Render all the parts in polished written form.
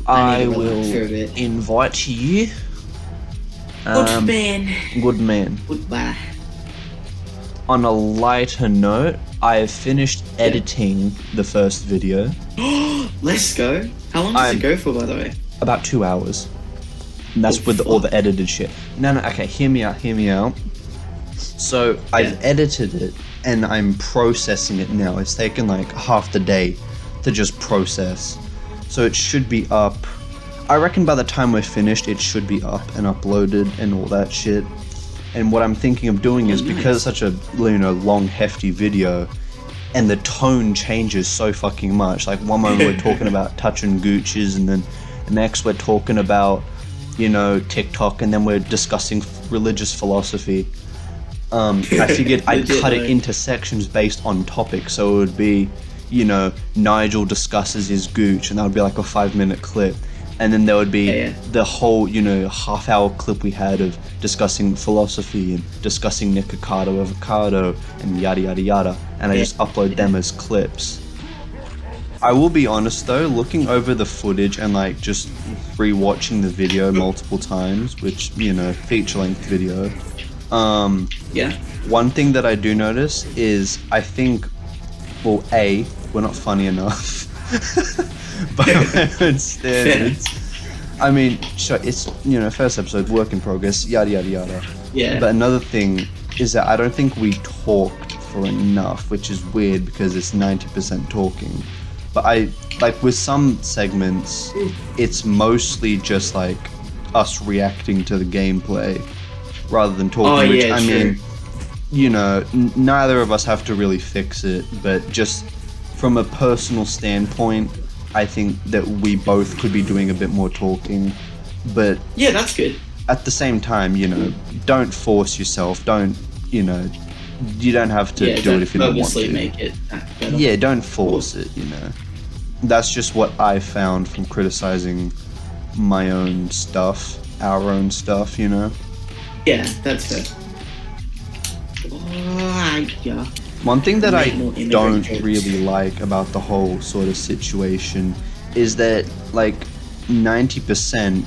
I need to will relax for a bit. invite you. Good man. Good man. Goodbye. On a lighter note, I have finished editing the first video. Let's go. How long does it go for, by the way? About 2 hours. And that's with all the edited shit. No, okay, hear me out. So, I've edited it, and I'm processing it now. It's taken like half the day to just process. So it should be up. I reckon by the time we're finished, it should be up and uploaded and all that shit. And what I'm thinking of doing is, because it's such a long, hefty video, and the tone changes so fucking much. Like one moment we're talking about touching Gucci's, and then the next we're talking about, TikTok, and then we're discussing religious philosophy. I figured I'd cut it into sections based on topic, so it would be, Nigel discusses his Gooch, and that would be like a 5-minute clip. And then there would be the whole, half-hour clip we had of discussing philosophy and discussing Nico Card avocado and yada yada yada. And I just upload them as clips. I will be honest though, looking over the footage and like just re-watching the video multiple times, which, feature-length video. One thing that I do notice is I think, well, A, we're not funny enough. By my own standards. I mean, sure, it's, first episode, work in progress, yada yada yada. Yeah. But another thing is that I don't think we talked for enough, which is weird because it's 90% talking. But with some segments, it's mostly just like us reacting to the gameplay rather than talking, which I mean, neither of us have to really fix it, but just from a personal standpoint, I think that we both could be doing a bit more talking, but yeah, that's good. At the same time, don't force yourself. Don't, you don't have to do it if you don't want to. Make it better. Yeah, don't force it. That's just what I found from criticizing my own stuff, our own stuff. Yeah, that's fair. Yeah. One thing that I don't really like about the whole sort of situation is that like 90%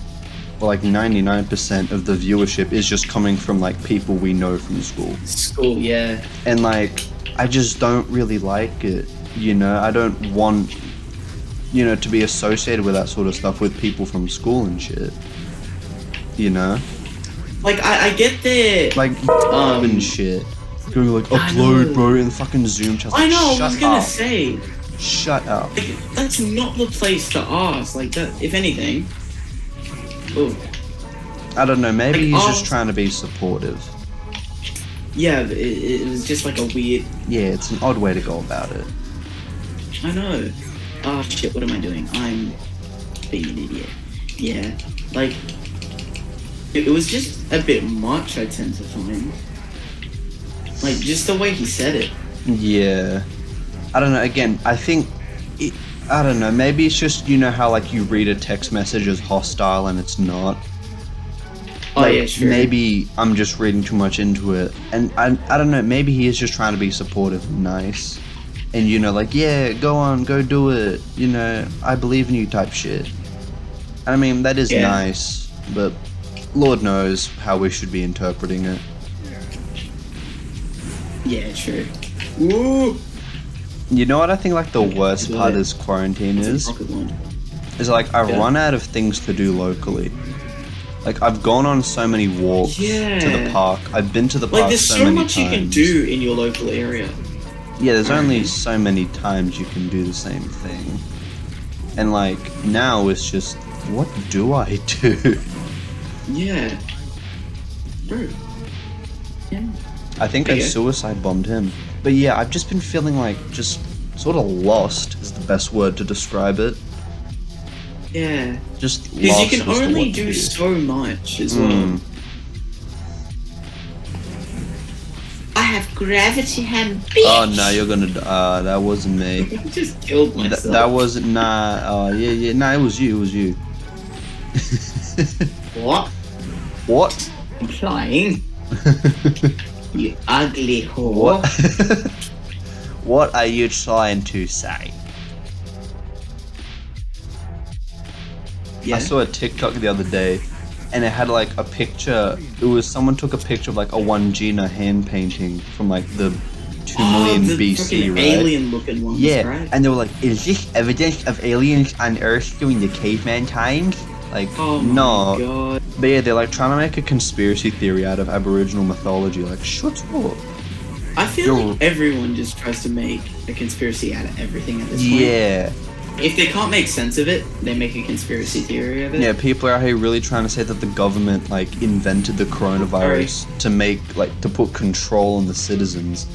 or like 99% of the viewership is just coming from like people we know from school. School, yeah. And like, I just don't really like it, I don't want, to be associated with that sort of stuff with people from school and shit, Like, I get the... Like, and shit. Going like, upload, bro, in the fucking Zoom chat. I know, I was gonna say. Shut up. Like, that's not the place to ask. Like, that, if anything. Ooh. I don't know, maybe he's just trying to be supportive. Yeah, it was just like a weird... Yeah, it's an odd way to go about it. I know. Oh, shit, what am I doing? I'm being an idiot. Yeah, like, it was just a bit much, I tend to find. Like, just the way he said it. Yeah. I don't know, again, I think... I don't know, maybe it's just, how, like, you read a text message as hostile and it's not. Oh, yeah, sure. Maybe I'm just reading too much into it. And I don't know, maybe he is just trying to be supportive and nice. And, like, yeah, go on, go do it. I believe in you type shit. And I mean, that is nice, but Lord knows how we should be interpreting it. Yeah, true. Woo! You know what I think like the worst part of this quarantine is? Is like I run out of things to do locally. Like I've gone on so many walks to the park. I've been to the park so many times. There's so much you can do in your local area. Yeah, there's only so many times you can do the same thing. And like now it's just, what do I do? Yeah. Bro. Yeah. I think I suicide bombed him. But yeah, I've just been feeling like just sort of lost is the best word to describe it. Yeah. Just lost. Because you can only do so much as well. I have gravity hand, bitch! Oh no, you're gonna that wasn't me. I just killed myself. That wasn't, yeah, nah, it was you. What? What? Implying? You ugly whore. What? What are you trying to say? Yeah. I saw a TikTok the other day, and it had like a picture. It was someone took a picture of like a 1 Gina hand painting from like the 2 million the BC, freaking right? alien-looking ones, Yeah, right? and they were like, "Is this evidence of aliens on Earth during the caveman times?" Like, Oh my no. god. But yeah, they're like trying to make a conspiracy theory out of Aboriginal mythology. Like, shut up. I feel like everyone just tries to make a conspiracy out of everything at this point. Yeah. If they can't make sense of it, they make a conspiracy theory of it. Yeah, people are out here really trying to say that the government like invented the coronavirus to put control on the citizens.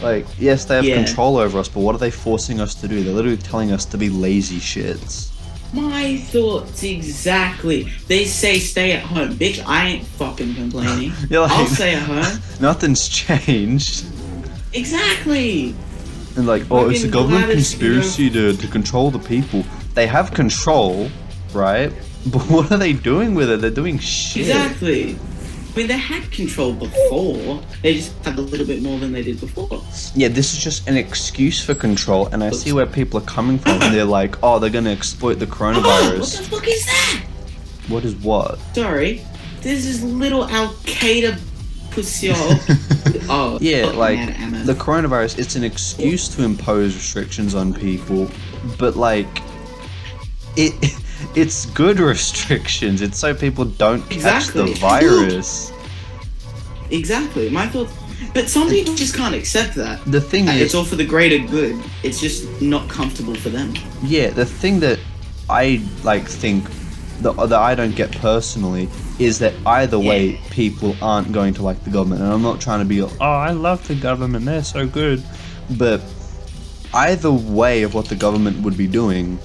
Like, yes, they have control over us, but what are they forcing us to do? They're literally telling us to be lazy shits. My thoughts exactly. They say stay at home. Bitch, I ain't fucking complaining. Like, I'll stay at home. Nothing's changed. Exactly. And like, oh, it's a government conspiracy to control the people. They have control, right? But what are they doing with it? They're doing shit. Exactly. I mean, they had control before. They just had a little bit more than they did before. Yeah, this is just an excuse for control, and I see where people are coming from. And they're like, oh, they're gonna exploit the coronavirus. What the fuck is that? What is what? Sorry, this is little Al Qaeda pussy. Oh, yeah, like the coronavirus. It's an excuse to impose restrictions on people, but like, it's good restrictions. It's so people don't catch the virus. Exactly. My thought. But some people just can't accept that. The thing is, it's all for the greater good. It's just not comfortable for them. Yeah, the thing that I think that I don't get personally is that either way people aren't going to like the government. And I'm not trying to be, oh, I love the government, they're so good. But either way of what the government would be doing,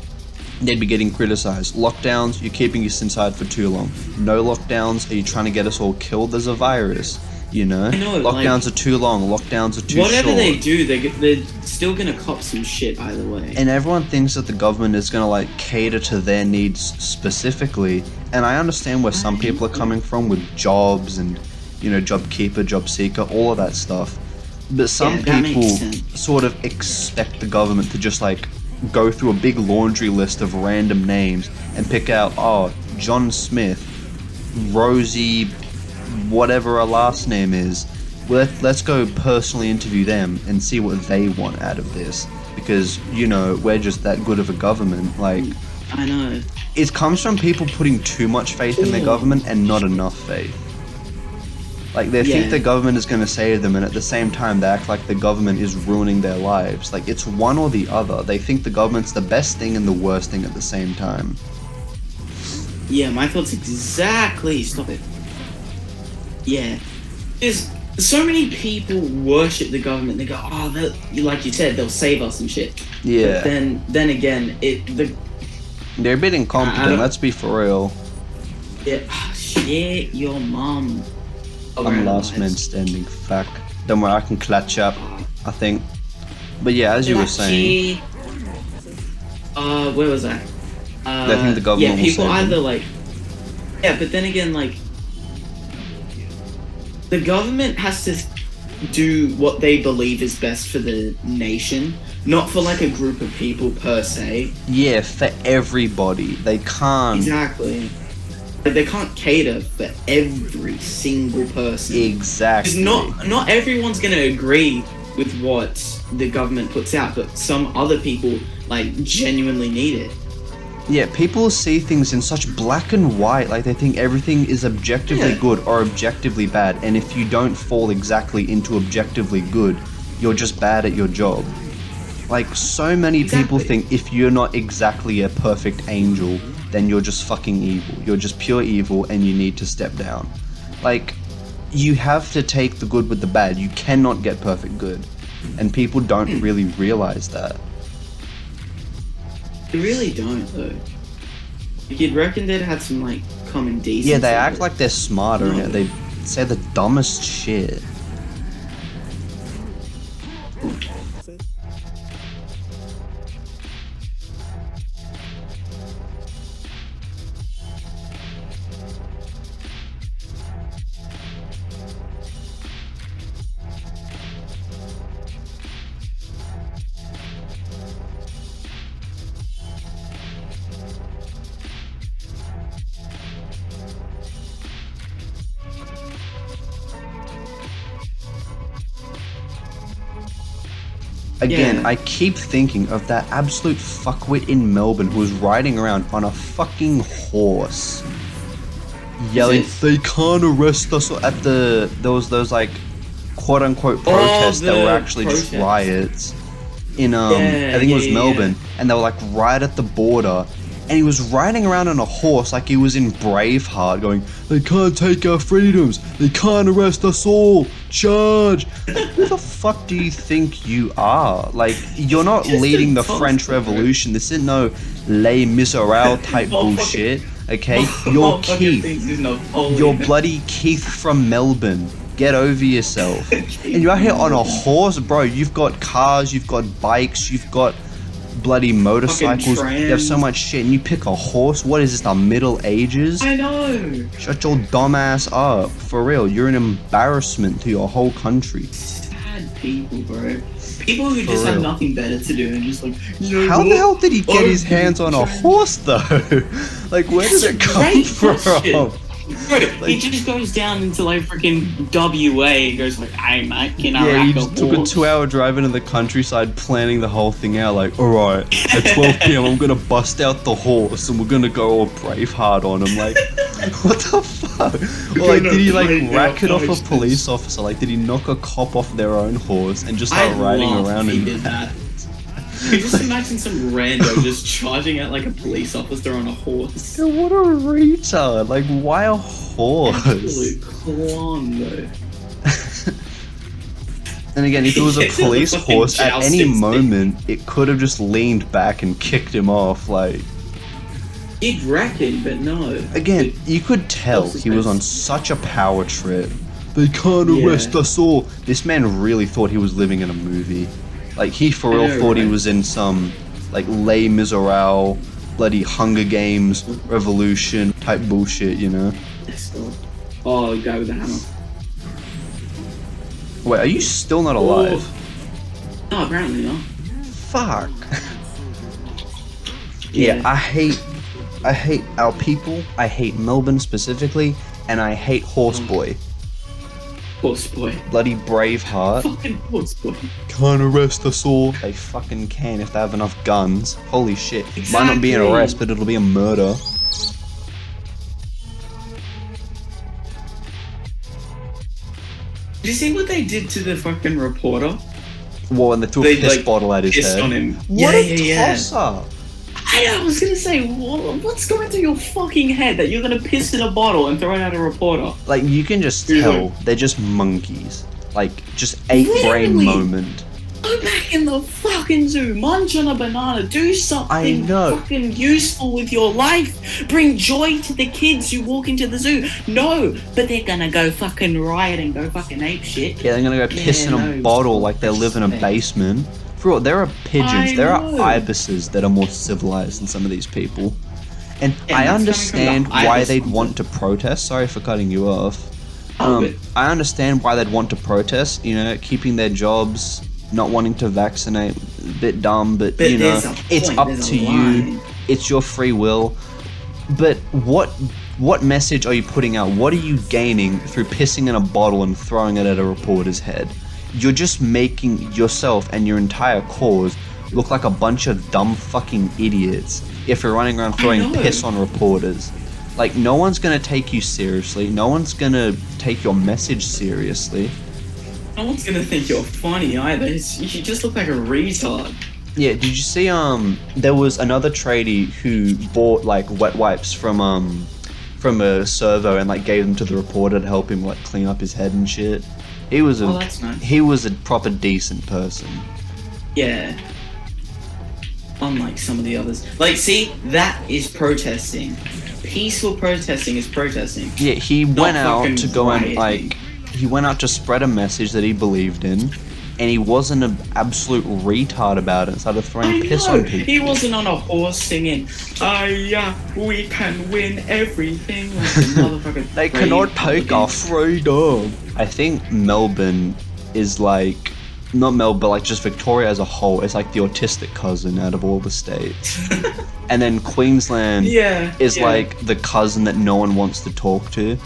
they'd be getting criticized. Lockdowns, you're keeping us inside for too long. No lockdowns, are you trying to get us all killed? There's a virus, you know? I know, lockdowns are too long, lockdowns are too short. Whatever they do, they're still gonna cop some shit either way. And everyone thinks that the government is gonna like cater to their needs specifically. And I understand where some people are coming from with jobs and, you know, job keeper, job seeker, all of that stuff. But some people sort of expect the government to just like go through a big laundry list of random names and pick out, oh, John Smith, Rosie, whatever her last name is. Let's go personally interview them and see what they want out of this. Because, you know, we're just that good of a government. Like, I know. It comes from people putting too much faith in their government and not enough faith. Like, they think the government is going to save them, and at the same time, they act like the government is ruining their lives. Like, it's one or the other. They think the government's the best thing and the worst thing at the same time. Yeah, my thoughts exactly. Stop it. Yeah. There's so many people worship the government. They go, oh, like you said, they'll save us and shit. Yeah. But then again, they're a bit incompetent, let's be for real. Yeah. Shit, your mom. I'm last man standing, fuck. Don't worry, I can clutch up, I think. But yeah, as you were saying... where was I? I think the government will people save either them. like... Yeah, but then again, like... The government has to do what they believe is best for the nation, not for like a group of people per se. Yeah, for everybody. They can't... Exactly. They can't cater for every single person. Exactly. Because not everyone's going to agree with what the government puts out, but some other people like genuinely need it. Yeah, people see things in such black and white, like they think everything is objectively good or objectively bad, and if you don't fall exactly into objectively good, you're just bad at your job. Like, so many people think if you're not exactly a perfect angel, then you're just fucking evil. You're just pure evil and you need to step down. Like, you have to take the good with the bad. You cannot get perfect good. And people don't really realize that. They really don't, though. You'd reckon they'd had some, like, common decency. Yeah, they act like they're smarter and they say the dumbest shit. Again, Yeah. I keep thinking of that absolute fuckwit in Melbourne who was riding around on a fucking horse, yelling, Is this- "They can't arrest us!" At there was those like quote unquote protests that the were actually just protests. riots in Yeah, I think it was yeah, Melbourne, and they were like right at the border, and he was riding around on a horse like he was in Braveheart, going, "They can't take our freedoms, they can't arrest us all, charge!" Who the fuck do you think you are? Like, you're not Just leading the a French toast, bro. Revolution. This is no Les Miserables type Oh, bullshit. Okay, you're Motherfucker Keith. thinks he's Napoleon. You're bloody Keith from Melbourne. Get over yourself. And you're out here on a horse, bro. You've got cars, you've got bikes, you've got bloody motorcycles. You have so trams. much shit, and you pick a horse. What is this, the Middle Ages? I know. Shut your dumb ass up. For real, you're an embarrassment to your whole country. Sad people, bro. People who For just have real. nothing better to do and just like, you know How the what? hell did he get Oh, his hands on a trans- horse, though? Like, where did it come Great from? question. Bro, Like- he just goes down into like freaking WA and goes like, "Hey mate, can I Yeah, rack he a just took a horse?" 2-hour drive into the countryside, planning the whole thing out. Like, all right, at 12 p.m. I'm gonna bust out the horse and we're gonna go all Braveheart on him. Like, what the fuck? Or like, did he like Gonna rack it off fight a this. police officer? Like, did he knock a cop off their own horse and just start I'd riding laugh around if he in did that. You just imagine some rando just charging at like a police officer on a horse. Dude, what a retard! Like, why a horse? Absolute clown, though. And again, if it was a It's a police fucking horse, at any jousting stick. moment, it could have just leaned back and kicked him off. Like, You'd reckon, but no. again, you could tell What's his he was name? on such a power trip. They can't Yeah. arrest us all. This man really thought he was living in a movie. Like, he for real I know, thought he right? was in some, like, Les Miserables, bloody Hunger Games, Revolution type bullshit, you know? Oh, the guy with the hammer. Wait, are you still not alive? No, apparently not. Fuck. Yeah, I hate our people. I hate Melbourne specifically, and I hate Horseboy. Horse boy. Bloody Braveheart. Fucking horse boy. Can't arrest us all. They fucking can if they have enough guns. Holy shit. Might not be an Exactly. arrest, but it'll be a murder. Did you see what they did to the fucking reporter? Whoa, and they threw a They, piss like, bottle at his Pissed head. on him. What yeah, a yeah. tosser. I was gonna say, what's going through your fucking head that you're gonna piss in a bottle and throw it at a reporter? Like, you can just Yeah. tell they're just monkeys. Like, just ape brain Literally. moment. Go back in the fucking zoo, munch on a banana, do something know. fucking useful with your life. Bring joy to the kids who walk into the zoo. No, but they're gonna go fucking riot and go fucking ape shit. Yeah, they're gonna go piss in a no, bottle like they live in a respect. basement. For real, there are pigeons, I there are know. ibises that are more civilized than some of these people. And Yeah, I that's coming from understand the why ibis they'd hunter. want to protest. Sorry for cutting you off. Oh, but- I understand why they'd want to protest, you know, keeping their jobs, not wanting to vaccinate, a bit dumb, but, But you know, there's a it's point, up there's a to you. line. It's your free will. But what message are you putting out? What are you gaining through pissing in a bottle and throwing it at a reporter's head? You're just making yourself and your entire cause look like a bunch of dumb fucking idiots if you're running around throwing know. piss on reporters. Like, no one's gonna take you seriously. No one's gonna take your message seriously. No one's gonna think you're funny either. You just look like a retard. Yeah, did you see, there was another tradie who bought, like, wet wipes from a servo and, like, gave them to the reporter to help him, like, clean up his head and shit. He was Oh, that's nice. He was a proper decent person. Yeah. Unlike some of the others. Like, see, that is protesting. Peaceful protesting is protesting. Yeah, he went out fucking to go and, rioting. like, he went out to spread a message that he believed in, and he wasn't an absolute retard about it and started throwing I piss know. on people. He wasn't on a horse singing, yeah, we can win everything. Like the motherfucking They brave cannot take our Republicans. freedom. I think Melbourne is like, not Melbourne, but like just Victoria as a whole. It's like the autistic cousin out of all the states. And then Queensland Yeah. is yeah. like the cousin that no one wants to talk to.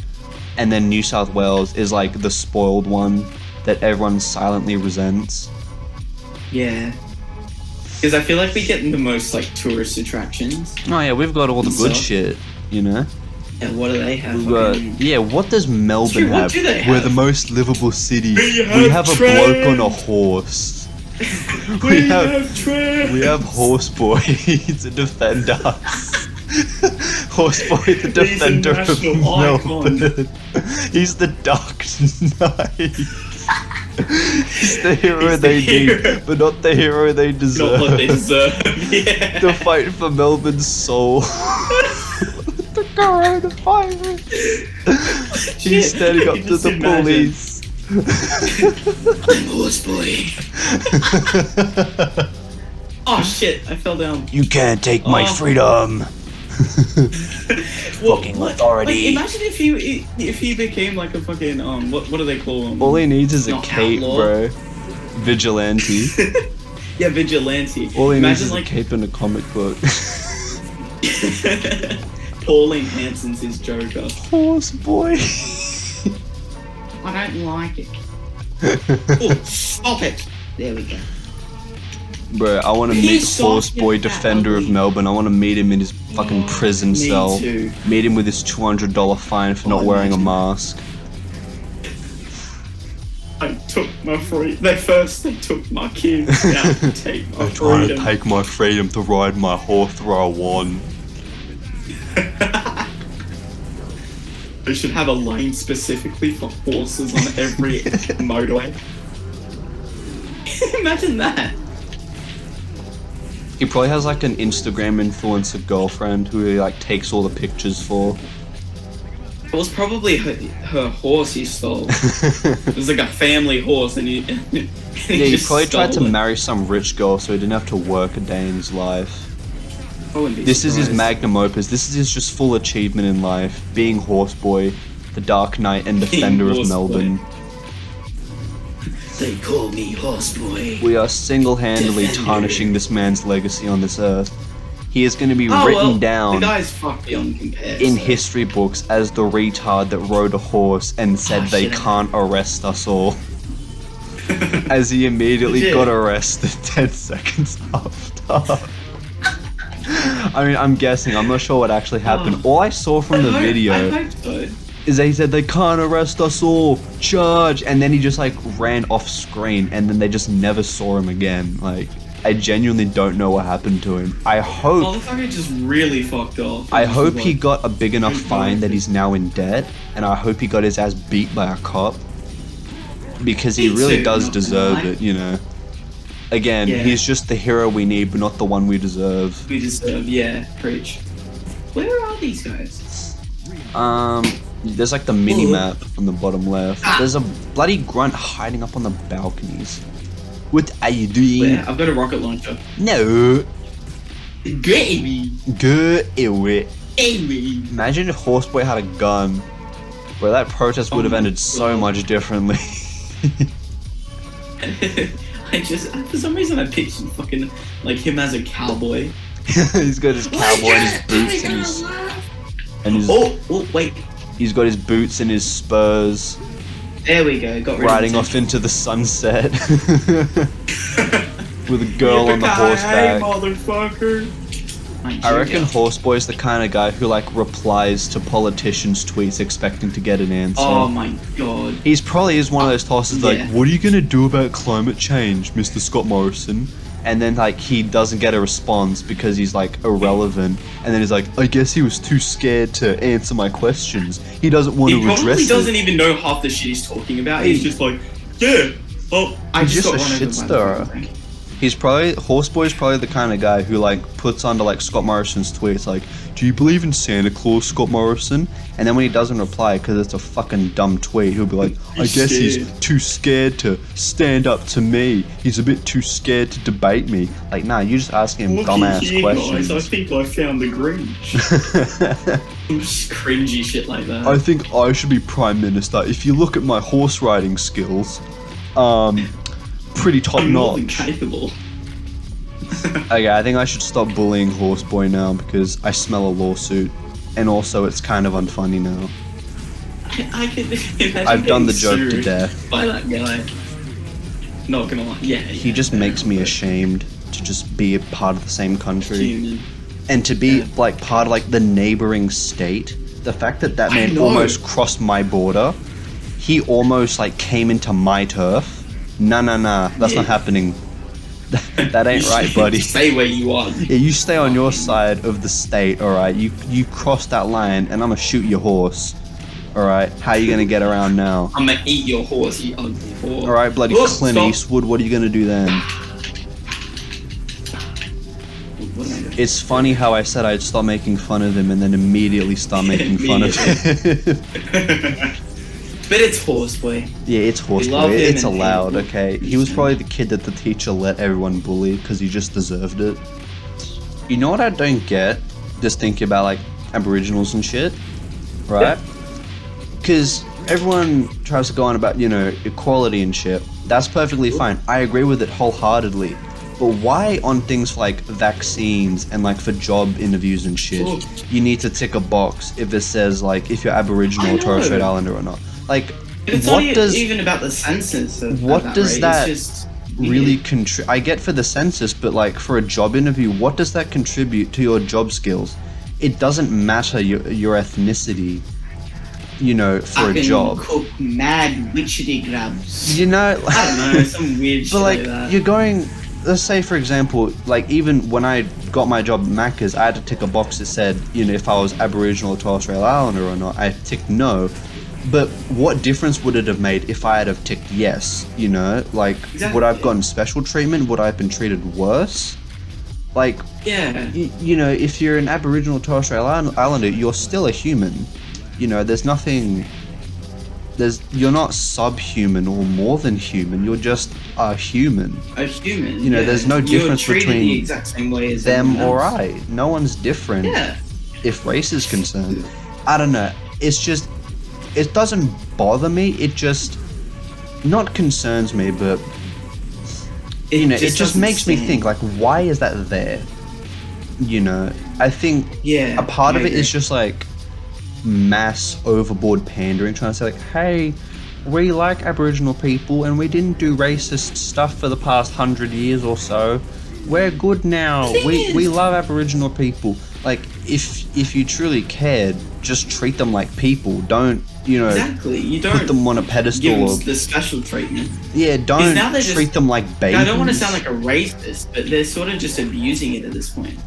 And then New South Wales is like the spoiled one that everyone silently resents. Yeah. Because I feel like we get the most like tourist attractions. Oh yeah, we've got all the good shit, you know. Yeah, what do they have? We've got, yeah, what does Melbourne What have? do they We're have? the most livable city. We We have a bloke trains. on a horse. we have trains. We have Horseboy to defend us. Horseboy, the He's a defender of national icon. Melbourne. He's the Dark Knight. He's the hero they need, but not the hero they deserve. Not what they deserve. Yeah. The fight for Melbourne's soul. The coronavirus. He's Shit, standing up to just the imagine. police. I'm Horseboy. Oh shit! I fell down. You can't take my Oh. freedom. Well, Fucking what- authority. Like, imagine if he became like a fucking what do they call him? All he needs is a Not cape, outlaw. bro. Vigilante. Yeah, vigilante. All he needs Imagine is a like cape and a comic book. Pauline Hanson's his Joker. Horse boy. I don't like it. Oh, stop it! There we go. Bro, I want to meet He's Horse soft Boy, and fat, defender of ugly. Melbourne. I want to meet him in his fucking prison Me cell. too. Meet him with his $200 fine for not wearing a imagine. mask. I took my freedom. They took my kids out to take my Trying to freedom. take my freedom to ride my horse where I want. They should have a lane specifically for horses on every motorway. Imagine that. He probably has like an Instagram influencer girlfriend who he like takes all the pictures for. It was probably her horse he stole. It was like a family horse, and he Yeah, he just probably tried to stole it. marry some rich girl so he didn't have to work a day in his life. I wouldn't be This is his surprised. magnum opus. This is his just full achievement in life. Being Horseboy, the Dark Knight and defender of Horseboy. Melbourne. They call me Horseboy. We are single-handedly Defender. tarnishing this man's legacy on this earth. He is going to be written The down guy's fucked beyond compare. in so- history books as the retard that rode a horse and said Oh, they shit. can't arrest us all. As he immediately Legit. got arrested 10 seconds after. I mean, I'm guessing. I'm not sure what actually happened. All I saw from the I video hope so. is they said they can't arrest us all, charge, and then he just like ran off screen, and then they just never saw him again. Like, I genuinely don't know what happened to him. I hope Motherfucker just really fucked off. I Just hope like- he got a big enough Good fine that point. he's now in debt, and I hope he got his ass beat by a cop because he Me really too, does not gonna deserve lie. it, you know. Again, Yeah. he's just the hero we need, but not the one we deserve. We deserve, preach. Where are these guys? There's like the mini Ooh. map on the bottom left. Ah. There's a bloody grunt hiding up on the balconies. What are you doing? Where? I've got a rocket launcher. No, Gravy! go away. Amy! Imagine if Horseboy had a gun. Bro, that protest would have Oh my ended so God. much differently. For some reason I pictured fucking, like, him as a cowboy. He's got his cowboy and his boots and his Oh, wait. he's got his boots and his spurs, There we go, got rid riding of off into the sunset with a girl on the Hey, horseback. motherfucker! I reckon Horseboy's the kind of guy who like replies to politicians' tweets expecting to get an answer. Oh my god. He's probably is one of those tosses like, Yeah. what are you gonna do about climate change, Mr. Scott Morrison? And then like he doesn't get a response because he's like irrelevant. And then he's like, I guess he was too scared to answer my questions. He doesn't want He to probably address doesn't it. even know half the shit he's talking about. He's just like, yeah, oh, I He's just just got a run over shit by the stirrer. fucking thing. Horseboy's probably the kind of guy who like puts under like Scott Morrison's tweets like, do you believe in Santa Claus, Scott Morrison? And then when he doesn't reply because it's a fucking dumb tweet, he'll be like, I He's guess he's scared. too scared to stand up to me. He's a bit too scared to debate me. Like, nah, you just asking him Looky dumbass here, questions. guys, I think I found the Grinch. Just cringy shit like that. I think I should be prime minister. If you look at my horse riding skills, pretty top I'm more than notch. capable. Okay, I think I should stop bullying Horseboy now because I smell a lawsuit, and also it's kind of unfunny now. I can imagine I've done the getting joke to sued death. by that guy. Not gonna lie. Yeah. He just makes me ashamed to just be a part of the same country. Human. And to be like part of like the neighboring state. The fact that that man almost crossed my border, he almost like came into my turf. Nah, that's not happening. That ain't right, buddy. Stay where you are. Yeah, you stay on your side of the state, alright? You cross that line and I'm gonna shoot your horse. Alright, how you gonna get around now? I'm gonna eat your horse, you ugly horse. Alright, bloody Clint Eastwood, what are you gonna do then? It's funny how I said I'd stop making fun of him and then immediately start making fun of him. But it's Horseboy. Yeah, it's Horseboy. It's allowed, okay? He was probably the kid that the teacher let everyone bully because he just deserved it. You know what I don't get? Just thinking about, like, Aboriginals and shit, right? Because everyone tries to go on about, you know, equality and shit. That's perfectly fine. I agree with it wholeheartedly. But why on things like vaccines and like for job interviews and shit, you need to tick a box if it says like if you're Aboriginal or Torres Strait Islander or not? Like, it's what not does even about the census? What does that really contribute? I get for the census, but like for a job interview, what does that contribute to your job skills? It doesn't matter your ethnicity, you know, for a job. Cook mad witchetty grabs. You know, I don't know, some weird shit like that. You're going. Let's say, for example, like even when I got my job at Macca's, I had to tick a box that said, you know, if I was Aboriginal or Torres Strait Islander or not. I ticked no. But what difference would it have made if I had have ticked yes? You know, like, would I have gotten special treatment? Would I have been treated worse? Like, you know, if you're an Aboriginal or Torres Strait Islander, you're still a human. You know, there's nothing... You're not subhuman or more than human. You're just a human. A human. You know, there's no difference between the exact same way as them or I. No one's different. Yeah. If race is concerned, I don't know. It's just, it doesn't bother me. It just not concerns me, but you know, it just makes me think like, why is that there? You know, I think a part of it is just like mass overboard pandering, trying to say like, hey, we like Aboriginal people and we didn't do racist stuff for the past 100 years or so. We're good now. We love Aboriginal people. Like, if you truly cared, just treat them like people. Don't, you know, you don't put them on a pedestal. Give them the special treatment. Yeah, don't treat them like babies. I don't want to sound like a racist, but they're sort of just abusing it at this point.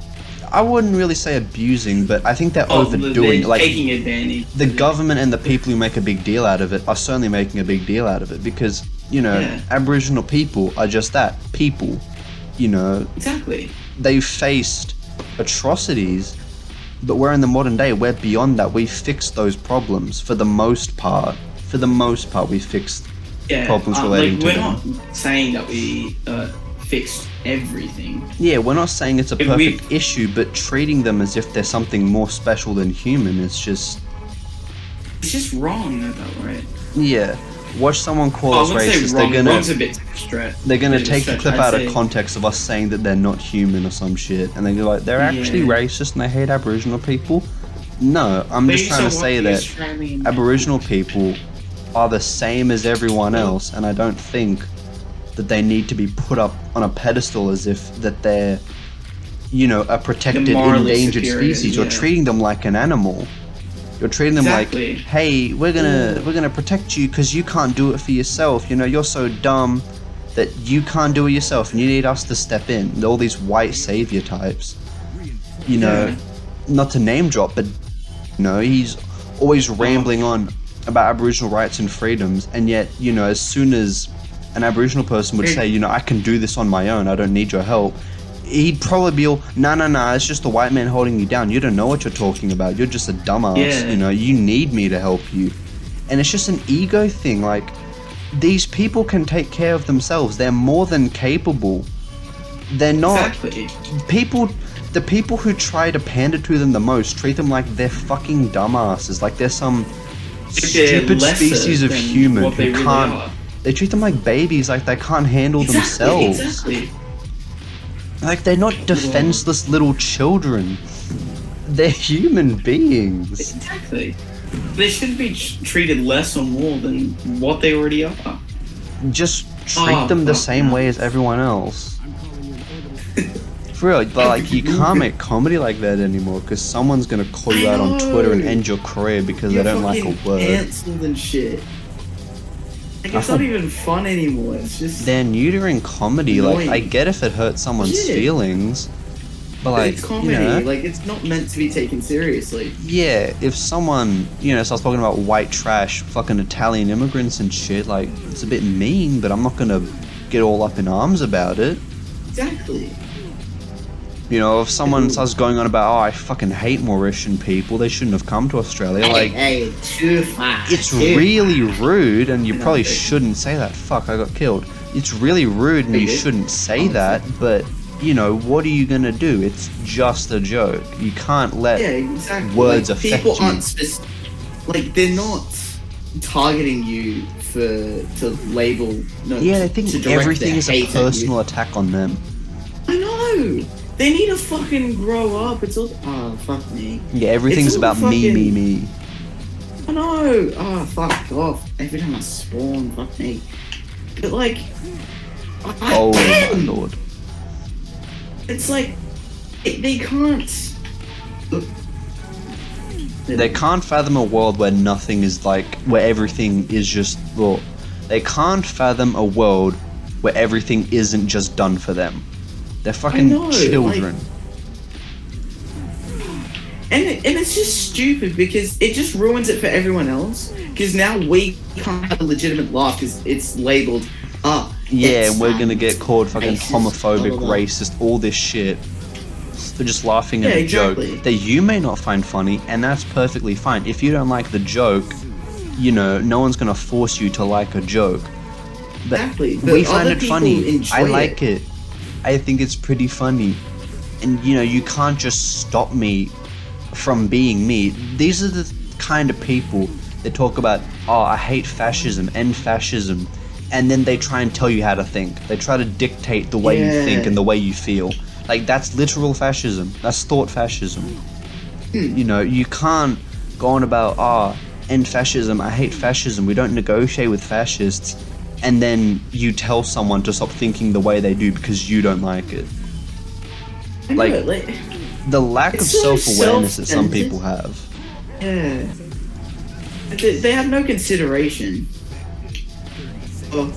I wouldn't really say abusing, but I think they're overdoing it. Like, taking advantage. The government and the people who make a big deal out of it are certainly making a big deal out of it because, you know, Aboriginal people are just that, people, you know. Exactly. They've faced atrocities, but we're in the modern day, we're beyond that. We've fixed those problems for the most part. For the most part, we fixed problems relating to them. We're not saying that we fixed everything. Yeah, we're not saying it's a perfect issue, but treating them as if they're something more special than human is just... It's just wrong, though, right? Yeah. Watch someone call us racist. They're gonna take the clip out of context of us saying that they're not human or some shit, and they go like, they're actually racist and they hate Aboriginal people. No, I'm just trying to say that Aboriginal people are the same as everyone else, and I don't think that they need to be put up on a pedestal as if that they're, you know, a protected endangered species. You're treating them like an animal. You're treating them like, hey, we're gonna protect you because you can't do it for yourself. You know, you're so dumb that you can't do it yourself, and you need us to step in. All these white savior types. You know, not to name drop, but you know, he's always rambling on about Aboriginal rights and freedoms, and yet, you know, as soon as an Aboriginal person would say, you know, I can do this on my own, I don't need your help, he'd probably be all, nah, it's just the white man holding you down. You don't know what you're talking about. You're just a dumbass, you know, you need me to help you. And it's just an ego thing. Like, these people can take care of themselves. They're more than capable. They're not... The people who try to pander to them the most treat them like they're fucking dumbasses. Like they're some stupid species of human who can't... They treat them like babies, like they can't handle themselves. Exactly. Like, they're not defenseless little children. They're human beings. Exactly. They shouldn't be treated less or more than what they already are. Just treat them the same way as everyone else. For real, but like you can't make comedy like that anymore because someone's gonna call you out on Twitter and end your career because they don't like a word. Cancelled and shit. Like it's not even fun anymore. It's just they're neutering comedy. annoying. Like I get if it hurts someone's feelings, but like it's comedy. you know, like it's not meant to be taken seriously. yeah, if someone starts talking about white trash, fucking Italian immigrants and shit, like it's a bit mean, but I'm not gonna get all up in arms about it. Exactly. If someone starts going on about, I fucking hate Mauritian people, they shouldn't have come to Australia, like, hey, too far. it's really rude, and you probably shouldn't say that. Fuck, I got killed. It's really rude, and you shouldn't say that, but, what are you gonna do? It's just a joke. You can't let words affect people you. aren't they're not targeting you to label. No, yeah, I think everything is a personal attack on them. I know. They need to fucking grow up. It's all fuck me. Yeah, everything's about me. I know. Oh, fuck off. Every time I spawn, fuck me. But like, oh my lord. It's like they can't. They can't fathom a world where nothing is where everything is just raw. They can't fathom a world where everything isn't just done for them. They're fucking children. And it's just stupid because it just ruins it for everyone else. Because now we can't have a legitimate laugh because it's labeled, yeah, and we're gonna get called fucking homophobic, racist, all this shit for just laughing at a joke that you may not find funny, and that's perfectly fine. If you don't like the joke, no one's gonna force you to like a joke. But we find it funny. I like it. I think it's pretty funny. And, you can't just stop me from being me. These are the kind of people that talk about, I hate fascism, end fascism. And then they try and tell you how to think. They try to dictate the way you think and the way you feel. Like, that's literal fascism. That's thought fascism. You can't go on about, end fascism, I hate fascism, we don't negotiate with fascists. And then you tell someone to stop thinking the way they do because you don't like it. The lack of self-awareness that some people have. Yeah. They have no consideration. Well,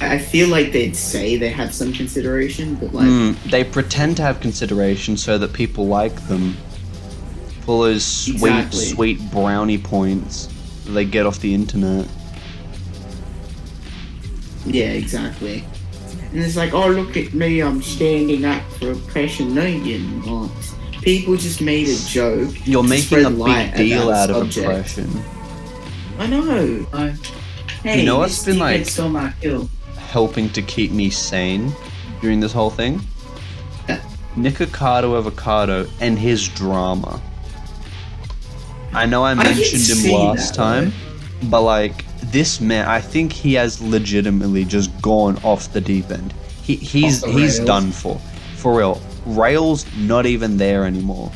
I feel like they'd say they have some consideration, but they pretend to have consideration so that people like them. For those sweet brownie points that they get off the internet. Yeah, exactly. And it's like, oh, look at me, I'm standing up for oppression. No, you're not. People just made a joke. You're making a big deal out of oppression. I know. Hey, what's been helping to keep me sane during this whole thing? Yeah. Nico Card Avocado and his drama. I know I mentioned him last time, but this man, I think he has legitimately just gone off the deep end. He's done for real. Rails not even there anymore.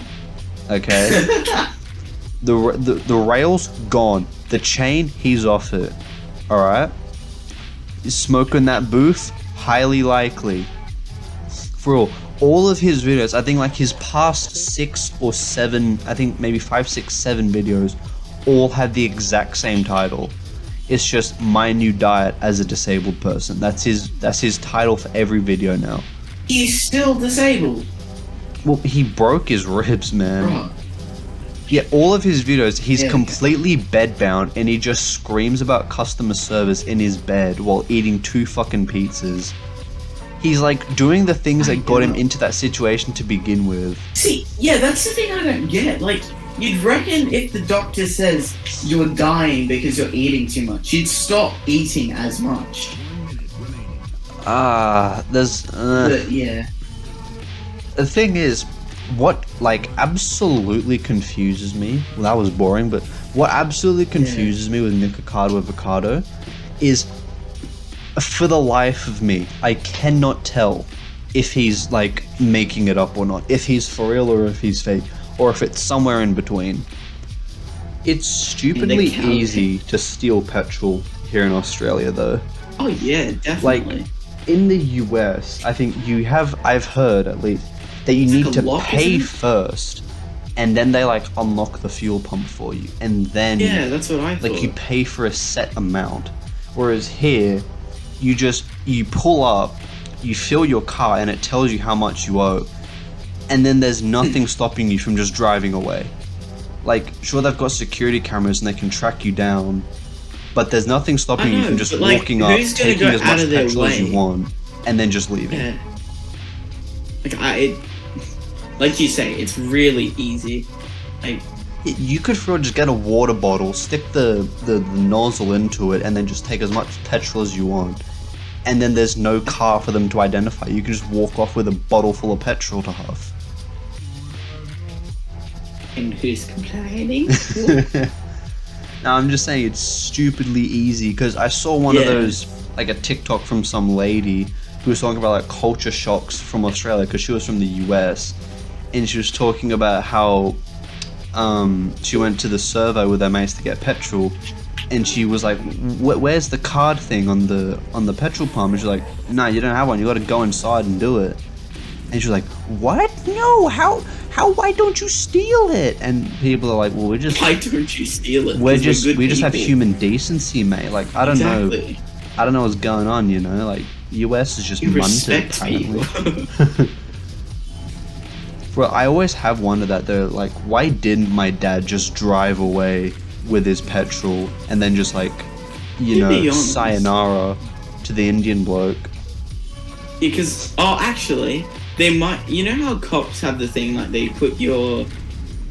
Okay, the rails gone. The chain, he's off it. All right, is smoking that booth? Highly likely. For real, all of his videos, I think his past 6 or 7, I think maybe 5, 6, 7 videos, all had the exact same title. It's just my new diet as a disabled person. That's his title for every video now. He's still disabled. Well, he broke his ribs, man. Bro. Yeah, all of his videos, he's completely bedbound and he just screams about customer service in his bed while eating 2 fucking pizzas. He's doing the things that got him into that situation to begin with. See, yeah, that's the thing I don't get. You'd reckon if the doctor says you're dying because you're eating too much, you'd stop eating as much. There's... But, yeah. The thing is, what, absolutely confuses me... Well, that was boring, but what absolutely confuses me with Nico Card Avocado is, for the life of me, I cannot tell if he's, making it up or not. If he's for real or if he's fake. Or if it's somewhere in between. It's stupidly easy to steal petrol here in Australia, though. Oh yeah, definitely. In the US, I think I've heard at least that you need to pay first, and then they like unlock the fuel pump for you, and then that's what I thought. like you pay for a set amount. Whereas here, you pull up, you fill your car, and it tells you how much you owe, and then there's nothing stopping you from just driving away. Like, sure, they've got security cameras and they can track you down, but there's nothing stopping you from just walking up, taking as much petrol as you want, and then just leaving. Yeah. Like you say, it's really easy. Like, you could just get a water bottle, stick the nozzle into it, and then just take as much petrol as you want. And then there's no car for them to identify. You can just walk off with a bottle full of petrol to Huff. And who's complaining? No, I'm just saying it's stupidly easy, because I saw one of those, like a TikTok from some lady who was talking about like culture shocks from Australia, because she was from the US, and she was talking about how she went to the servo with her mates to get petrol, and she was like, where's the card thing on the petrol pump? And she's like, nah, you don't have one, you gotta go inside and do it. And she's like, what? No, how, why don't you steal it? And people are like, well, why don't you steal it? We just have human decency, mate. Like, I don't know what's going on, you know? Like, US is just munted, apparently. Bro, I always have wondered that though, like, why didn't my dad just drive away with his petrol and then just like, sayonara to the Indian bloke? Because, actually, they might, you know how cops have the thing, like they put your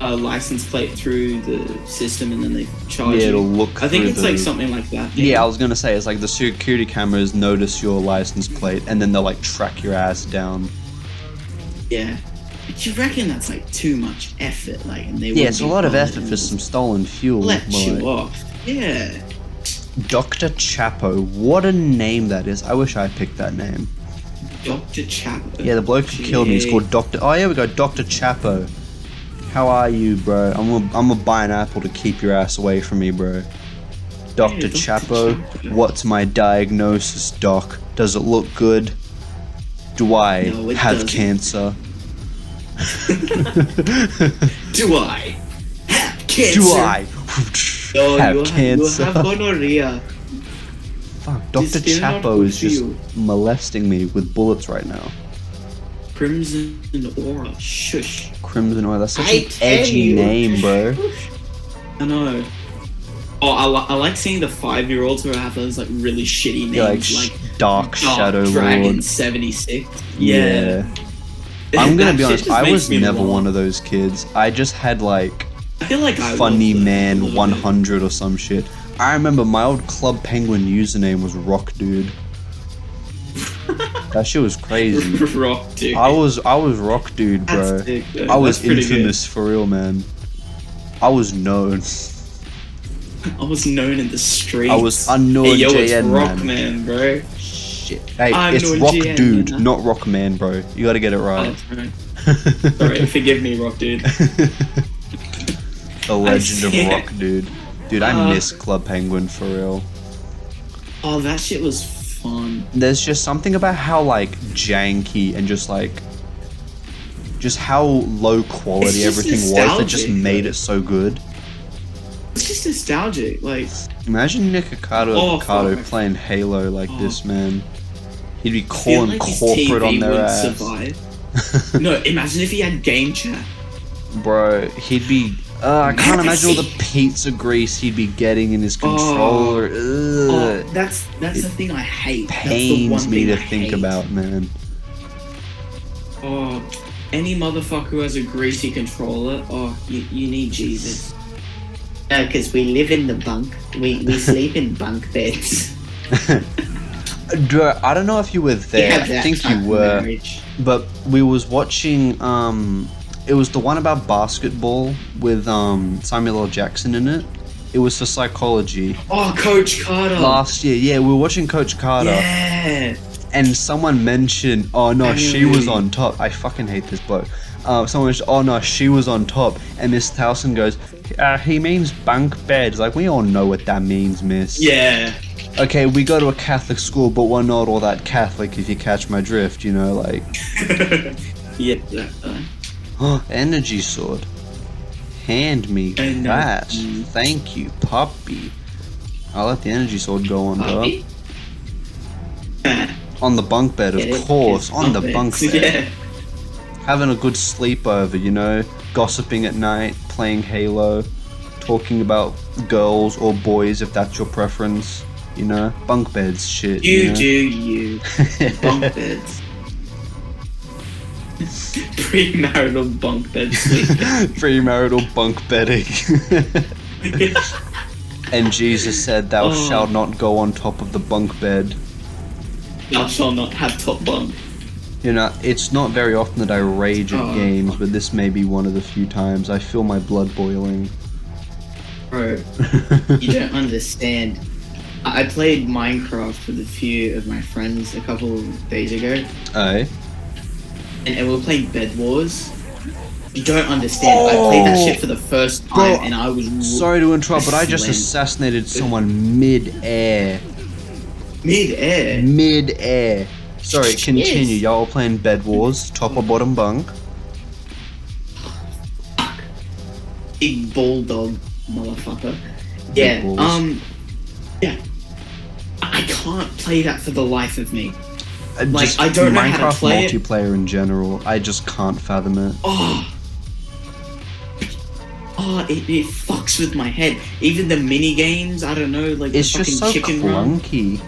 license plate through the system and then they charge you? It'll look I think it's like something like that. Yeah, I was gonna say, it's like the security cameras notice your license plate and then they'll like track your ass down. Yeah. But you reckon that's like too much effort, like, and they it's a lot of effort for some stolen fuel. Let you off. Yeah. Dr. Chapo, what a name that is. I wish I picked that name. Dr. Chapo. Yeah, the bloke who killed me is called Dr. Oh, here we go, Dr. Chapo. How are you, bro? I'm gonna buy an apple to keep your ass away from me, bro. Dr. Chapo, what's my diagnosis, doc? Does it look good? Do I have cancer? Do I have cancer? Do I have cancer? You have gonorrhea. Fuck, Dr. Chapo is just molesting me with bullets right now. Crimson Aura, shush. Crimson Aura, that's such an edgy name, bro. I know. Oh, I like seeing the 5-year-olds who have those like really shitty names, like Dark Shadow Dragon Lord 76. Yeah. I'm gonna be honest, I was never one of those kids. I just had like, I feel like Funny Man 100 or some shit. I remember my old Club Penguin username was Rock Dude. That shit was crazy. Rock Dude. I was Rock Dude, bro. Sick, I was infamous for real, man. I was known. I was known in the streets. I was unknown it's JN, Rock Man, bro. Shit. Hey, it's Rock GN, Dude, man. Not Rock Man, bro. You gotta get it right. Oh, that's right. Sorry, forgive me, Rock Dude. The legend of Rock Dude. Dude, I miss Club Penguin for real. Oh, that shit was fun. There's just something about how like janky and just how low quality everything was that just made it so good. It's just nostalgic, like. Imagine Nico Card playing Halo like this, man. He'd be calling corporate on their ass. Survive. No, imagine if he had game chat. Bro, he'd be. I can't imagine all the pizza grease he'd be getting in his controller. That's the thing I hate. Pains me to think about, man. Oh, any motherfucker who has a greasy controller, you need Jesus. No, because we live in the bunk. We sleep in bunk beds. I don't know if you were there. I think you were. Marriage. But we was watching. It was the one about basketball with Samuel L. Jackson in it. It was for psychology. Oh, Coach Carter. Last year, yeah, we were watching Coach Carter. Yeah. And someone mentioned, oh no, she was on top. I fucking hate this bloke. Someone mentioned, oh no, she was on top. And Miss Towson goes, he means bunk beds. Like, we all know what that means, miss. Yeah. Okay, we go to a Catholic school, but we're not all that Catholic, if you catch my drift, you know, like... Yeah. Energy sword. Hand me that. Thank you, puppy. I'll let the energy sword go on, bro. On the bunk bed, of course. On the bunk bed. Yeah. Having a good sleepover, you know? Gossiping at night, playing Halo, talking about girls or boys if that's your preference, you know? Bunk beds shit. You know? do you. Bunk beds. Premarital bunk bed sleeping. Premarital bunk bedding. And Jesus said, "Thou shalt not go on top of the bunk bed. Thou shalt not have top bunk." You know, it's not very often that I rage at games, but this may be one of the few times. I feel my blood boiling. Bro, you don't understand. I played Minecraft with a few of my friends a couple of days ago. Aye. And we were playing Bed Wars. You don't understand. I played that shit for the first time, Bro, and I was... Sorry to interrupt, but I just assassinated someone mid-air. Mid-air? Mid-air. Sorry, continue. Yes. Y'all playing Bed Wars, top or bottom bunk. Big bulldog motherfucker. Yeah, yeah. I can't play that for the life of me. Like, I don't know how to play it. Minecraft multiplayer in general, I just can't fathom it. It fucks with my head. Even the mini games, I don't know, like it's the fucking just so chicken run. clunky.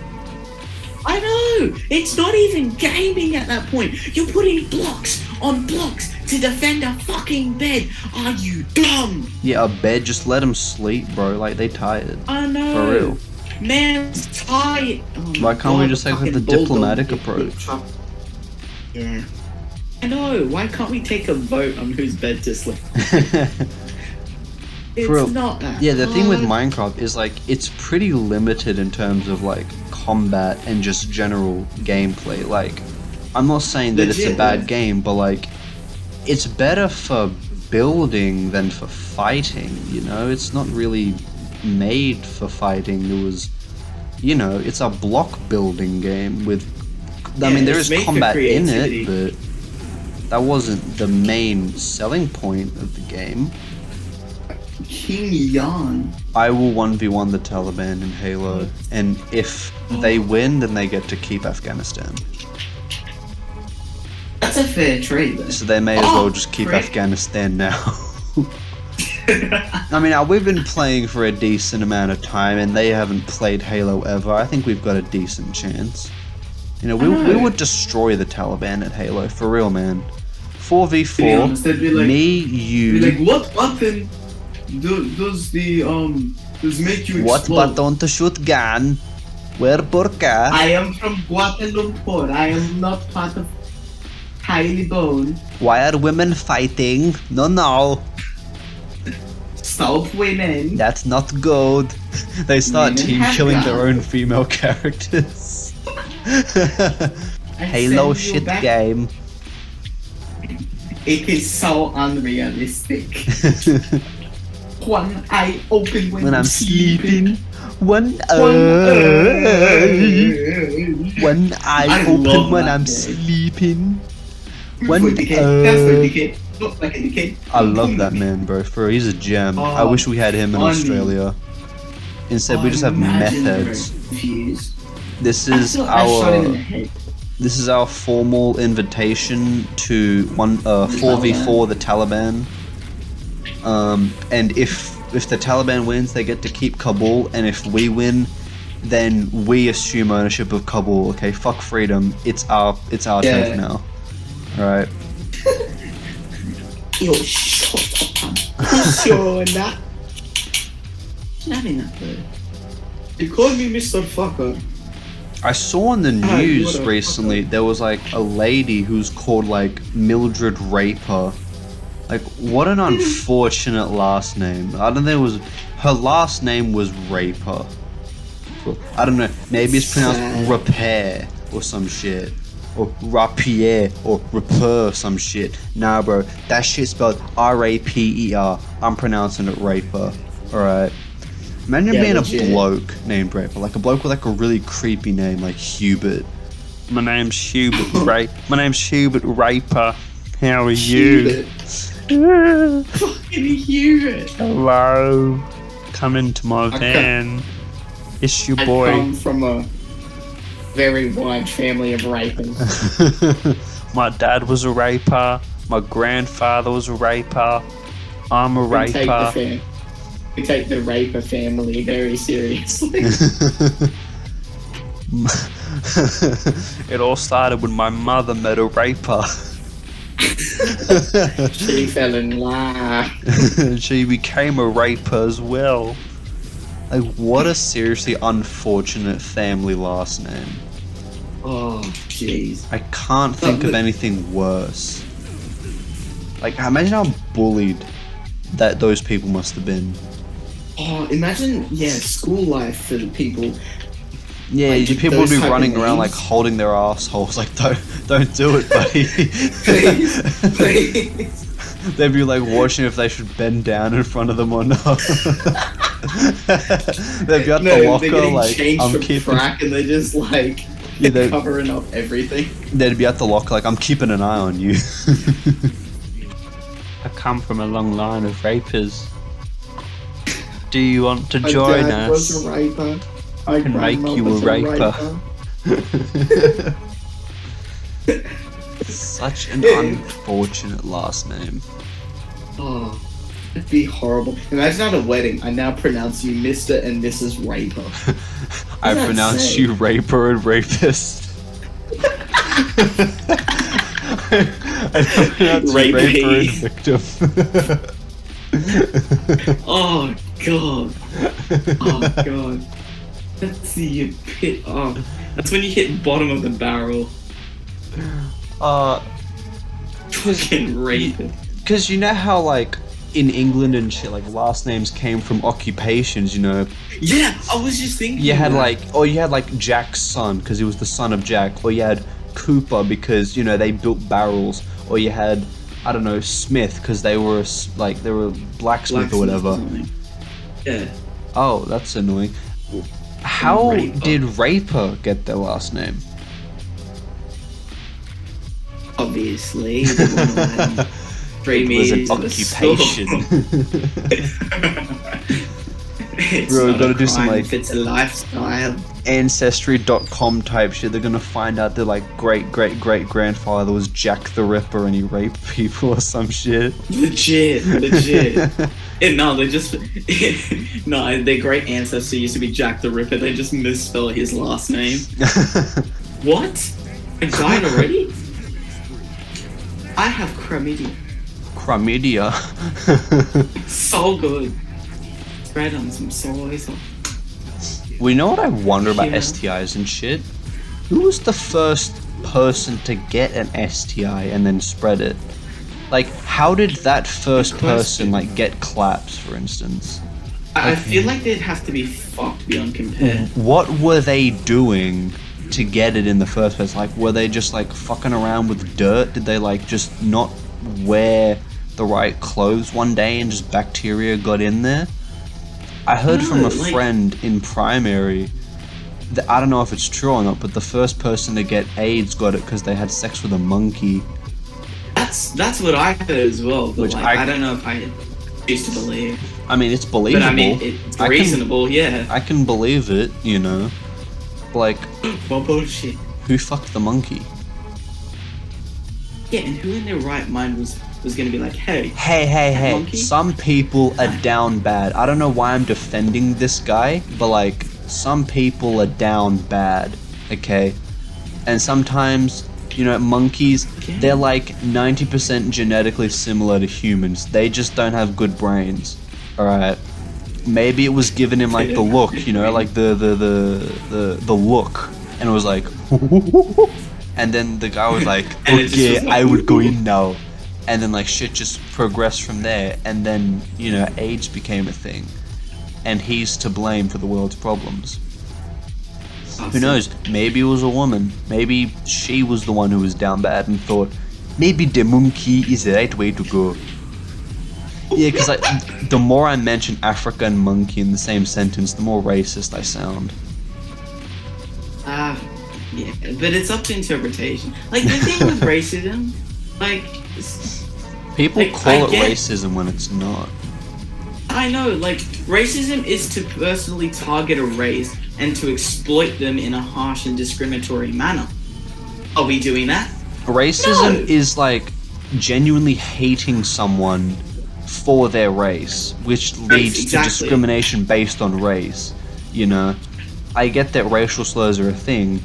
I know! It's not even gaming at that point. You're putting blocks on blocks to defend a fucking bed. Are you dumb? Yeah, a bed, just let them sleep, bro. Like, they tired. I know. For real. Man's tired. Oh Why can't we just take like the diplomatic approach? Yeah. I know. Why can't we take a vote on whose bed to sleep? It's not that Yeah, the thing with hard. Minecraft is like it's pretty limited in terms of like combat and just general gameplay. Like, I'm not saying that it's a bad game, but like it's better for building than for fighting, you know? It's not really made for fighting. It was, you know, it's a block building game with I mean there is combat in it, but that wasn't the main selling point of the game. King Yan. I will 1v1 the Taliban in Halo, and if they win, then they get to keep Afghanistan. That's a fair trade, though. So they may as well just keep Afghanistan now. I mean, we've been playing for a decent amount of time, and they haven't played Halo ever. I think we've got a decent chance. You know, we would destroy the Taliban at Halo, for real, man. 4v4, honest, like, me, you... Like, what button does make you What explode? button to shoot gun? Where burqa? I am from Guadalupe. I am not part of Taliban. Why are women fighting? No. Stop women. That's not good. They start Women team have killing their guns. own female characters. Halo shit back. game. It is so unrealistic. One eye open when I'm sleeping. One eye I open love when that I'm game. sleeping. That's for the kid. Look like a kid. I love that man, bro. He's a gem. I wish we had him in funny. Australia. Instead, we just have meth heads. This is This is our formal invitation to 4v4 the Taliban. And if the Taliban wins, they get to keep Kabul, and if we win, then we assume ownership of Kabul. Okay, fuck freedom. It's our turf now. All right. Yo, shut up, man. Sure that. Having that though. You called me Mr. Fucker. I saw on the news recently there was like a lady who's called like Mildred Raper. Like, what an unfortunate last name. I don't think it was... Her last name was Raper. I don't know. Maybe it's pronounced Repair or some shit. Or Rapier or Repair or some shit. Nah, bro. That shit's spelled R-A-P-E-R. I'm pronouncing it Raper. Alright. Imagine Yeah, being legit. a bloke named Raper, like a bloke with like a really creepy name, like Hubert. My name's Hubert Raper. How are you? Fucking Hubert. Hello. Come into my van. It's your I boy. come from a very wide family of rapers. My dad was a raper. My grandfather was a raper. I'm a raper. We take the raper family very seriously. It all started when my mother met a raper. She fell in love. She became a raper as well. Like, what a seriously unfortunate family last name. Oh, jeez. I can't think of anything worse. Like, imagine how bullied that those people must have been. Oh, imagine, school life for the people. Yeah, Like, people would be those type running of around like names? holding their assholes, like don't do it, buddy. Please. They'd be like watching if they should bend down in front of them or not. They'd be at the locker like I'm keeping crack and they're just like covering up everything. They'd be at the locker like I'm keeping an eye on you. I come from a long line of rapers. Do you want to join My dad us? was a raper. I can make you a raper. Such an unfortunate last name. Oh, it'd be horrible. Imagine at a wedding, I now pronounce you Mr. and Mrs. Raper. I pronounce you raper and rapist. I pronounce you raper and victim. Oh god. Oh god. Let's see you pit. Oh, that's when you hit bottom of the barrel. Fucking rape. Because you know how like in England and shit, like last names came from occupations, you know. Yeah, I was just thinking. You had you had like Jack's son because he was the son of Jack, or you had Cooper because you know they built barrels, or you had I don't know Smith because they were blacksmith or whatever. Yeah. Oh, that's annoying. How did Raper get their last name? Obviously. It was an occupation. Bro, we've got to do some like it's a lifestyle. Ancestry.com type shit. They're gonna find out their like great grandfather was Jack the Ripper and he raped people or some shit. Legit. No, they just no. Their great ancestor used to be Jack the Ripper. They just misspell his last name. What? I died already? I have chlamydia. Chlamydia. So good. Spread on some soy sauce. We know what I wonder about STIs and shit. Who was the first person to get an STI and then spread it? Like, how did that first person like get claps, for instance? I feel like they'd have to be fucked beyond compare. What were they doing to get it in the first place? Like, were they just like fucking around with dirt? Did they like just not wear the right clothes one day and just bacteria got in there? I heard from a friend in primary that, I don't know if it's true or not, but the first person to get AIDS got it because they had sex with a monkey. That's what I heard as well, but Which I don't know if I used to believe. I mean, it's believable. But I mean, it's reasonable, yeah. I can believe it, you know. Like, Well, bullshit. who fucked the monkey? Yeah, and who in their right mind was gonna be like, hey, monkey? Some people are down bad. I don't know why I'm defending this guy, but like, some people are down bad, okay? And sometimes, you know, monkeys, they're like 90% genetically similar to humans. They just don't have good brains, alright? Maybe it was giving him like the look, you know, like the look, and it was like, and then the guy was like, okay, I would go in now, and then like shit just progressed from there, and then you know AIDS became a thing, and he's to blame for the world's problems. Who knows? Maybe it was a woman. Maybe she was the one who was down bad and thought, maybe the monkey is the right way to go. Yeah, because the more I mention Africa and monkey in the same sentence, the more racist I sound. Yeah, but it's up to interpretation. Like, the thing with racism, like... People like, call it racism when it's not. I know, like, racism is to personally target a race and to exploit them in a harsh and discriminatory manner. Are we doing that? Racism is, like, genuinely hating someone for their race, which leads to discrimination based on race, you know? I get that racial slurs are a thing,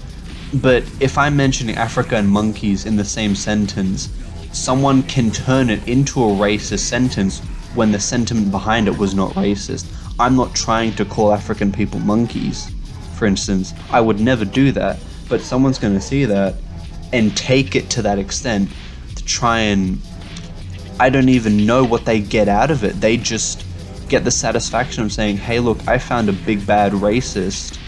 but if I'm mentioning Africa and monkeys in the same sentence, someone can turn it into a racist sentence when the sentiment behind it was not racist. I'm not trying to call African people monkeys, for instance. I would never do that, but someone's going to see that and take it to that extent to try and... I don't even know what they get out of it. They just get the satisfaction of saying, hey, look, I found a big bad racist.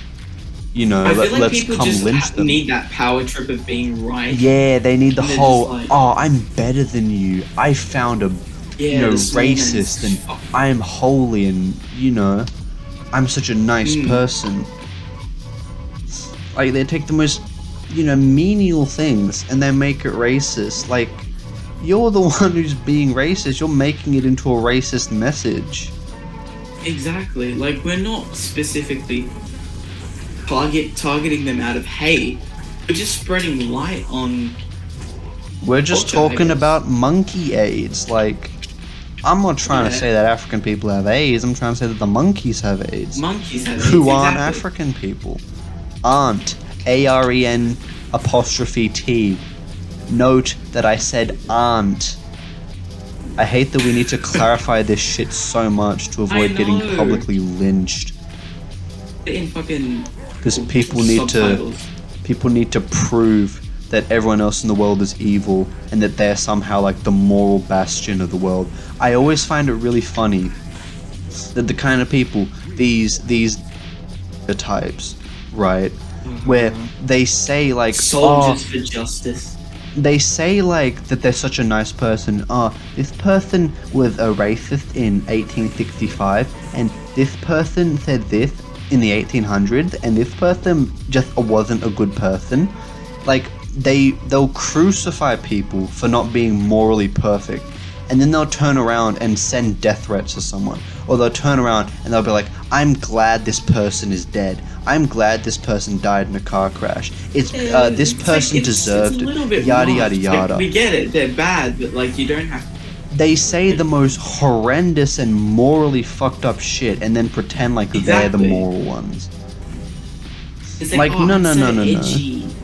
You know, I feel like let's people come just lynch them. need that power trip of being right. Yeah, they need the whole, like, oh, I'm better than you. I found a, racist, and I'm holy, and, I'm such a nice person. Like, they take the most, menial things, and they make it racist. Like, you're the one who's being racist. You're making it into a racist message. Exactly. Like, we're not specifically targeting them out of hate. We're just spreading light on... We're just talking about monkey AIDS. Like, I'm not trying to say that African people have AIDS. I'm trying to say that the monkeys have AIDS. Monkeys have AIDS, who aren't African people. Aren't. AREN''T. Note that I said aren't. I hate that we need to clarify this shit so much to avoid getting publicly lynched. In fucking... Because people need to prove that everyone else in the world is evil and that they're somehow like the moral bastion of the world. I always find it really funny that the kind of people, these types, right, where they say like soldiers for justice. They say like that they're such a nice person. This person was a racist in 1865, and this person said this in the 1800s, and this person just wasn't a good person. Like, they'll crucify people for not being morally perfect, and then they'll turn around and send death threats to someone. Or they'll turn around and they'll be like, I'm glad this person is dead. I'm glad this person died in a car crash. This person deserved it. Yada yada yada. We get it, they're bad, but like, you don't have to... They say the most horrendous and morally fucked up shit and then pretend like they're the moral ones. It's like, no.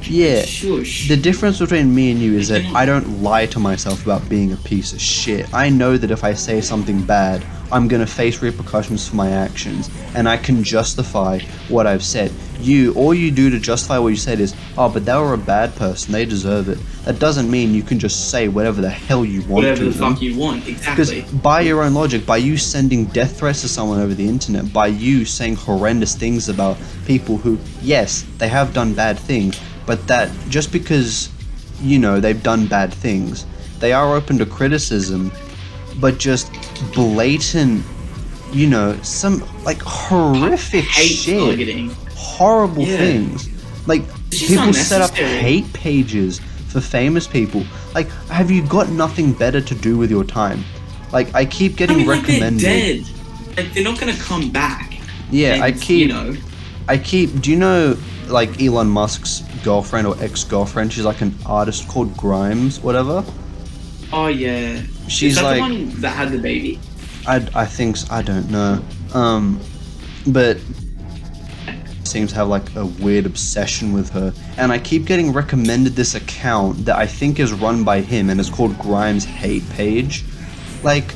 Yeah, Shush. The difference between me and you is that I don't lie to myself about being a piece of shit. I know that if I say something bad, I'm gonna face repercussions for my actions, and I can justify what I've said. All you do to justify what you said is, but they were a bad person, they deserve it. That doesn't mean you can just say whatever the hell you want to them. Whatever the fuck you want, exactly. Because by your own logic, by you sending death threats to someone over the internet, by you saying horrendous things about people who, yes, they have done bad things, but that just because, they've done bad things, they are open to criticism, but just blatant, some like horrific shit, targeting. Horrible things. Like, people set up hate pages for famous people. Like, have you got nothing better to do with your time? Like, I keep getting recommended. They're dead. Like, they're not gonna come back. Yeah, and, do you know, like, Elon Musk's girlfriend or ex-girlfriend? She's like an artist called Grimes, whatever. Oh yeah. She's Is that like the one that had the baby? I think so, I don't know. But seems to have like a weird obsession with her, and I keep getting recommended this account that I think is run by him and is called Grimes Hate Page. Like,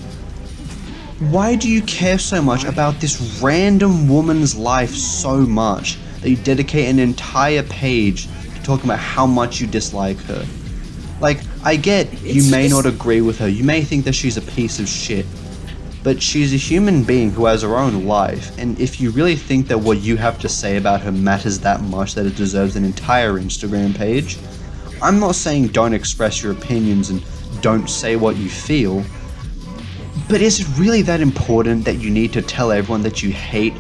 why do you care so much about this random woman's life so much that you dedicate an entire page to talking about how much you dislike her? Like, I get you may not agree with her, you may think that she's a piece of shit, but she's a human being who has her own life, and if you really think that what you have to say about her matters that much that it deserves an entire Instagram page, I'm not saying don't express your opinions and don't say what you feel, But is it really that important that you need to tell everyone that you hate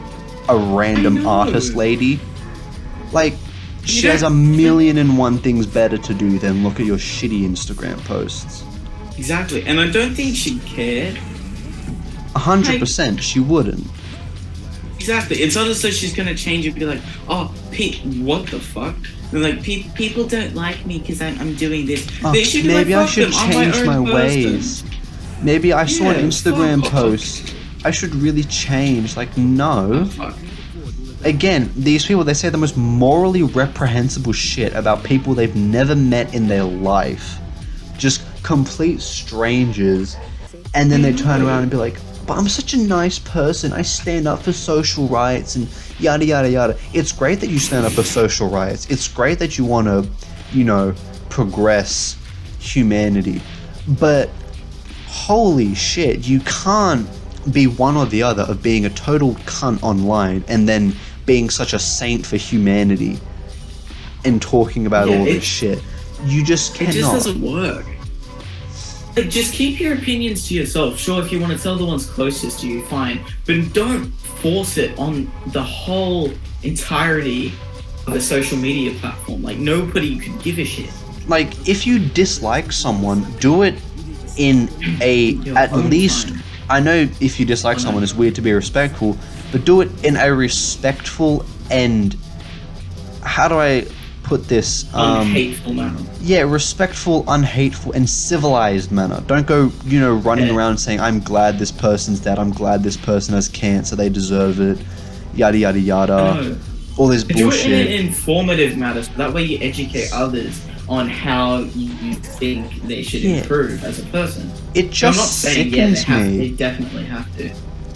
a random artist lady? Like, she has a million and one things better to do than look at your shitty Instagram posts. Exactly, and I don't think she'd care. 100%, she wouldn't. Exactly, it's not as though she's gonna change and be like, oh, Pete, what the fuck? And like, people don't like me because I'm doing this. Oh, maybe I should change my ways. Maybe I saw an Instagram post. I should really change. Like, no. Again, these people, they say the most morally reprehensible shit about people they've never met in their life. Just complete strangers. And then they turn around and be like, but I'm such a nice person. I stand up for social rights and yada, yada, yada. It's great that you stand up for social rights. It's great that you want to, progress humanity. But holy shit, you can't be one or the other of being a total cunt online and then being such a saint for humanity and talking about all this shit. You just cannot. It just doesn't work. Like, just keep your opinions to yourself. Sure, if you want to tell the ones closest to you, fine. But don't force it on the whole entirety of a social media platform. Like, nobody could give a shit. Like, if you dislike someone, do it in at least time. I know if you dislike someone, it's weird to be respectful, but do it in a respectful and, how do I put this? Unhateful manner. Yeah, respectful, unhateful, and civilized manner. Don't go, running around saying, I'm glad this person's dead, I'm glad this person has cancer, they deserve it, yada, yada, yada. All this bullshit. Do it in an informative manner, so that way you educate others on how you think they should improve as a person. It just sickens me. They definitely have to.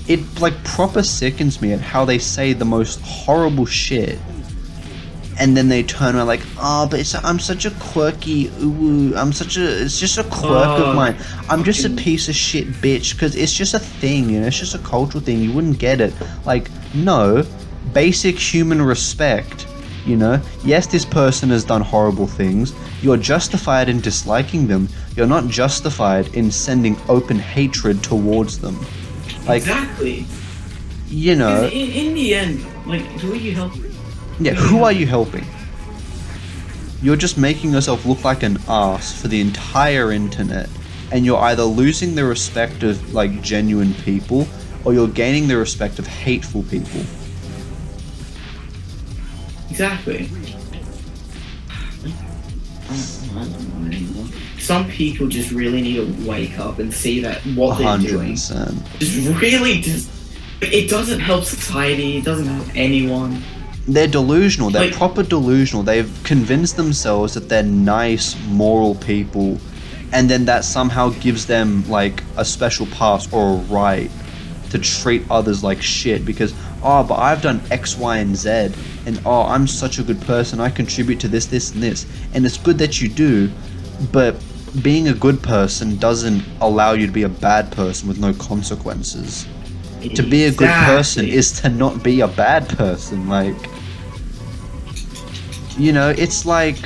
It proper sickens me at how they say the most horrible shit, and then they turn around like, but I'm such a quirky, it's just a quirk of mine. I'm just a piece of shit bitch, because it's just a thing, it's just a cultural thing. You wouldn't get it. Like, no, basic human respect. Yes, this person has done horrible things. You're justified in disliking them. You're not justified in sending open hatred towards them. Like, exactly. In the end, like, who are you helping? Yeah, who are you helping? You're just making yourself look like an ass for the entire internet, and you're either losing the respect of, like, genuine people, or you're gaining the respect of hateful people. Exactly. Some people just really need to wake up and see that what they're 100%. Doing it doesn't help society, it doesn't help anyone. They're delusional, they're proper delusional. They've convinced themselves that they're nice, moral people, and then that somehow gives them, like, a special pass or a right to treat others like shit because, but I've done X, Y, and Z, and I'm such a good person, I contribute to this, this, and this. And it's good that you do, but being a good person doesn't allow you to be a bad person with no consequences. Exactly. To be a good person is to not be a bad person. Like, it's like,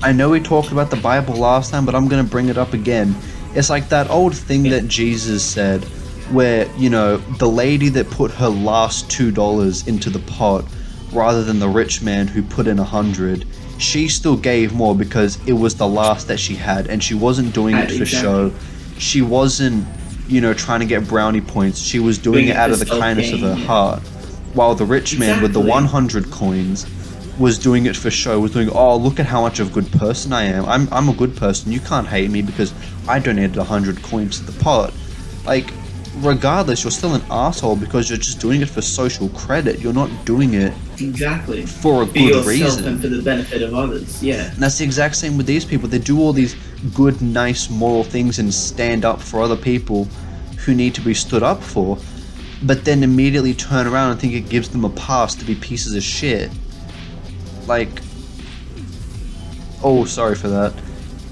I know we talked about the Bible last time, but I'm gonna bring it up again. It's like that old thing that Jesus said, where, the lady that put her last $2 into the pot, rather than the rich man who put in 100, she still gave more because it was the last that she had, and she wasn't doing it for show. She wasn't, trying to get brownie points. She was doing it out of the kindness of her heart. While the rich man with the 100 coins was doing it for show, was doing, look at how much of a good person I am. I'm a good person. You can't hate me because I donated 100 coins to the pot. Like, regardless, you're still an asshole because you're just doing it for social credit. You're not doing it for a good reason. And for the benefit of others, yeah. And that's the exact same with these people. They do all these good, nice, moral things and stand up for other people who need to be stood up for, but then immediately turn around and think it gives them a pass to be pieces of shit. Like, sorry for that.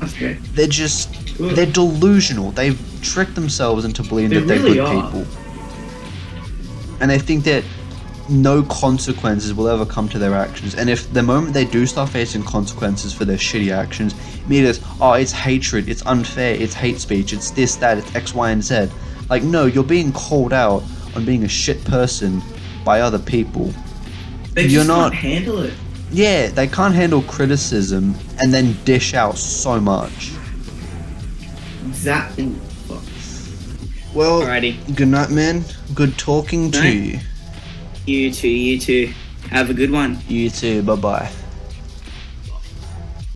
Okay. They're delusional. They've tricked themselves into believing that they're good people. And they think that no consequences will ever come to their actions. And if the moment they do start facing consequences for their shitty actions, immediately it's, oh, it's hatred, it's unfair, it's hate speech, it's this, that, it's X, Y, and Z. Like, no, you're being called out on being a shit person by other people. They just can't handle it. Yeah, they can't handle criticism and then dish out so much. Exactly. Well, Alrighty. Good night, man. Good talking to you. You too. Have a good one. You too. Bye-bye.